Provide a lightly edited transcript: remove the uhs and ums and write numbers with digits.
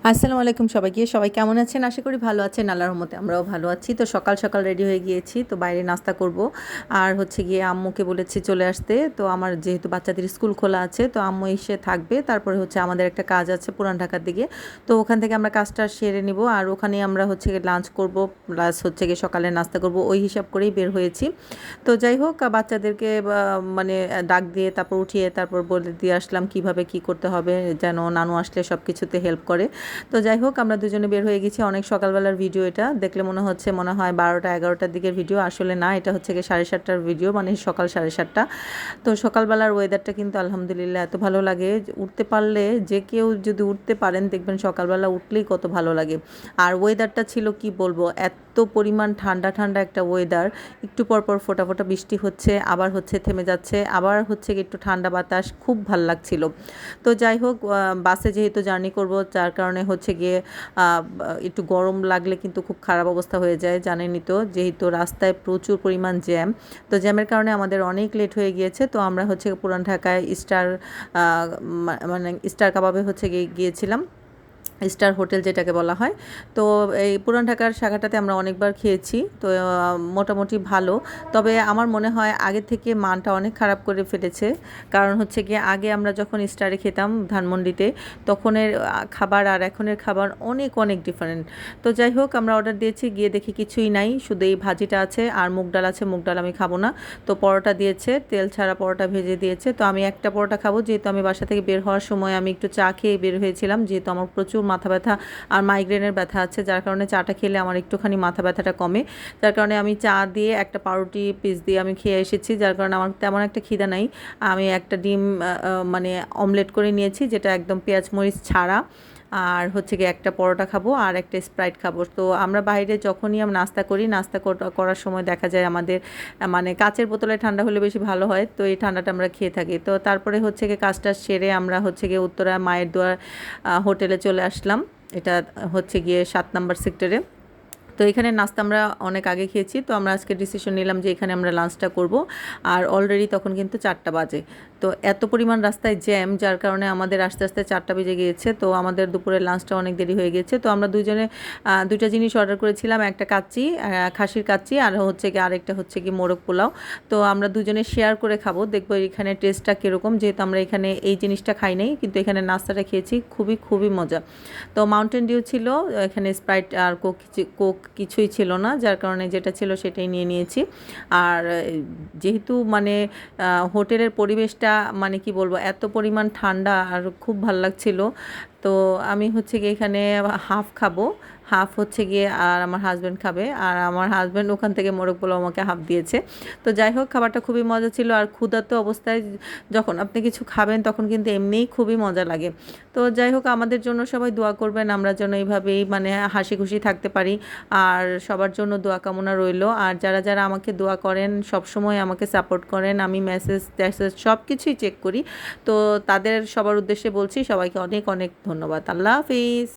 আসসালামু আলাইকুম সবাইকে। সবাই কেমন আছেন? আশা করি ভালো আছেন। আল্লাহর রহমতে আমরাও ভালো আছি। তো সকাল, সকাল রেডি হয়ে গিয়েছি। তো বাইরে নাস্তা করব। আর হচ্ছে গিয়ে আম্মুকে বলেছি চলে আসতে। তো আমার যেহেতু বাচ্চাদের স্কুল খোলা আছে, তো আম্মু এসে থাকবে। তারপরে হচ্ছে আমাদের একটা কাজ আছে পুরান ঢাকার দিকে। তো ওখান থেকে আমরা কাজটা সেরে নিব। আর ওখানেই আমরা হচ্ছে গিয়ে লাঞ্চ করব, প্লাস হচ্ছে গিয়ে সকালে নাস্তা করব। ওই হিসাব করেই বের হয়েছি। তো যাই হোক বাচ্চাদেরকে মানে ডাক দিয়ে তারপর উঠিয়ে তারপর বলে দিয়ে আসলাম কিভাবে কি করতে হবে যেন নানু আসলে সব কিছুতে হেল্প করে। তো যাই হোক আমরা দুজনে বের হয়ে গেছি। অনেক সকালবেলার ভিডিও, এটা দেখলে মনে হয় 12টা-11টার দিকের ভিডিও, আসলে না, এটা হচ্ছে গিয়ে 7:30টার ভিডিও, মানে সকাল 7:30টা। তো সকালবেলার ওয়েদারটা কিন্তু আলহামদুলিল্লাহ এত ভালো লাগে, উঠতে পারলে যে কেউ যদি উঠতে পারেন দেখবেন সকালবেলা উঠলেই কত ভালো লাগে। আর ওয়েদারটা ছিল কি বলবো, এত পরিমাণ ঠান্ডা ঠান্ডা একটা ওয়েদার, একটু পর পর ফোটা ফোটা বৃষ্টি হচ্ছে, আবার হচ্ছে থেমে যাচ্ছে, আবার হচ্ছে একটু ঠান্ডা বাতাস, খুব ভাল লাগছিল। তো যাই হোক বাসে যেহেতু জার্নি করব, যার কারণে হচ্ছে গিয়ে একটু গরম লাগলে কিন্তু খুব খারাপ অবস্থা হয়ে যায়, জানেনই তো, যেহেতু রাস্তায় প্রচুর পরিমাণ জ্যাম। তো জ্যামের কারণে আমাদের অনেক লেট হয়ে গিয়েছে। তো আমরা হচ্ছে পুরান ঢাকায় মানে স্টার কাবাবে হচ্ছে গিয়েছিলাম, স্টার হোটেল যেটাকে বলা হয়। তো এই পুরান ঢাকার শাখাটাতে আমরা অনেকবার খেয়েছি। তো মোটামুটি ভালো, তবে আমার মনে হয় আগের থেকে মানটা অনেক খারাপ করে ফেলেছে। কারণ হচ্ছে গিয়ে আগে আমরা যখন স্টারে খেতাম ধানমন্ডিতে, তখনের খাবার আর এখনের খাবার অনেক অনেক ডিফারেন্ট। তো যাই হোক আমরা অর্ডার দিয়েছি, গিয়ে দেখি কিছুই নাই, শুধু এই ভাজিটা আছে আর মুগ ডাল আছে। মুগ ডাল আমি খাবো না। তো পরোটা দিয়েছে, তেল ছাড়া পরোটা ভেজে দিয়েছে। তো আমি একটা পরোটা খাবো, যেহেতু আমি বাসা থেকে বের হওয়ার সময় আমি একটু চা খেয়ে বের হয়েছিলাম, যেহেতু আমার প্রচুর মাথা ব্যথা আর মাইগ্রেনের ব্যথা আছে, যার কারণে চাটা খেলে আমার একটুখানি মাথা ব্যথাটা কমে। যার কারণে আমি চা দিয়ে একটা পাউরুটি পিস দিয়ে আমি খেয়ে এসেছি, যার কারণে আমার তেমন একটা খিদা নাই। আমি একটা ডিম মানে অমলেট করে নিয়েছি, যেটা একদম পেঁয়াজ মরিচ ছাড়া। আর হচ্ছে গিয়ে একটা পরোটা খাবো আর একটা স্প্রাইট খাবো। তো আমরা বাইরে যখনই আমরা নাস্তা করি, নাস্তা করার সময় দেখা যায় আমাদের মানে কাচের বোতলে ঠান্ডা হলে বেশি ভালো হয়, তো এই ঠান্ডাটা আমরা খেয়ে থাকি। তো তারপরে হচ্ছে গিয়ে কাজটা সেরে আমরা হচ্ছে গিয়ে উত্তরা মায়ের দোয়ার হোটেলে চলে আসলাম। এটা হচ্ছে গিয়ে 7 নম্বর সেক্টরে। তো এখানে নাস্তা আমরা অনেক আগে খেয়েছি, তো আমরা আজকে ডিসিশন নিলাম যে এখানে আমরা লাঞ্চটা করব। আর অলরেডি তখন কিন্তু 4টা বাজে। তো এত পরিমাণ রাস্তায় জ্যাম, যার কারণে আমাদের আস্তে আস্তে 4টা বেজে গিয়েছে। তো আমাদের দুপুরের লাঞ্চটা অনেক দেরি হয়ে গিয়েছে। তো আমরা দুজনে দুইটা জিনিস অর্ডার করেছিলাম, একটা কাচ্চি, খাসির কাচ্চি, আর হচ্ছে কি আরেকটা হচ্ছে কি মোরগ পোলাও। তো আমরা দুজনে শেয়ার করে খাবো, দেখবো এখানে টেস্টটা কীরকম, যেহেতু আমরা এখানে এই জিনিসটা খাই নাই, কিন্তু এখানে নাস্তাটা খেয়েছি, খুবই খুবই মজা। তো মাউন্টেন ডিউ ছিল এখানে, স্প্রাইট আর কোক কিছুই ছিল না, যার কারণে যেটা ছিল সেটাই নিয়ে নিয়েছি। আর যেহেতু মানে হোটেলের পরিবেশটা মানে কি বলবো, এত পরিমাণ ঠান্ডা আর খুব ভাল লাগছিল। তো আমি হচ্ছে গিয়ে এখানে হাফ খাবো, হাফ হচ্ছে গিয়ে আর আমার হাজব্যান্ড খাবে, আর আমার হাজব্যান্ড ওখান থেকে মোরগ পোলাও আমাকে হাফ দিয়েছে। তো যাই হোক খাবারটা খুবই মজা ছিল। আর ক্ষুধার্ত অবস্থায় যখন আপনি কিছু খাবেন তখন কিন্তু এমনিই খুবই মজা লাগে। তো যাই হোক আমাদের জন্য সবাই দোয়া করবেন, আমরা যেন এইভাবেই মানে হাসি খুশি থাকতে পারি। আর সবার জন্য দোয়া কামনা রইল। আর যারা যারা আমাকে দোয়া করেন, সব সময় আমাকে সাপোর্ট করেন, আমি মেসেজ ট্যাসেজ সব কিছুই চেক করি। তো তাদের সবার উদ্দেশ্যে বলছি, সবাইকে অনেক অনেক ধন্যবাদ। আল্লাহ হাফিজ।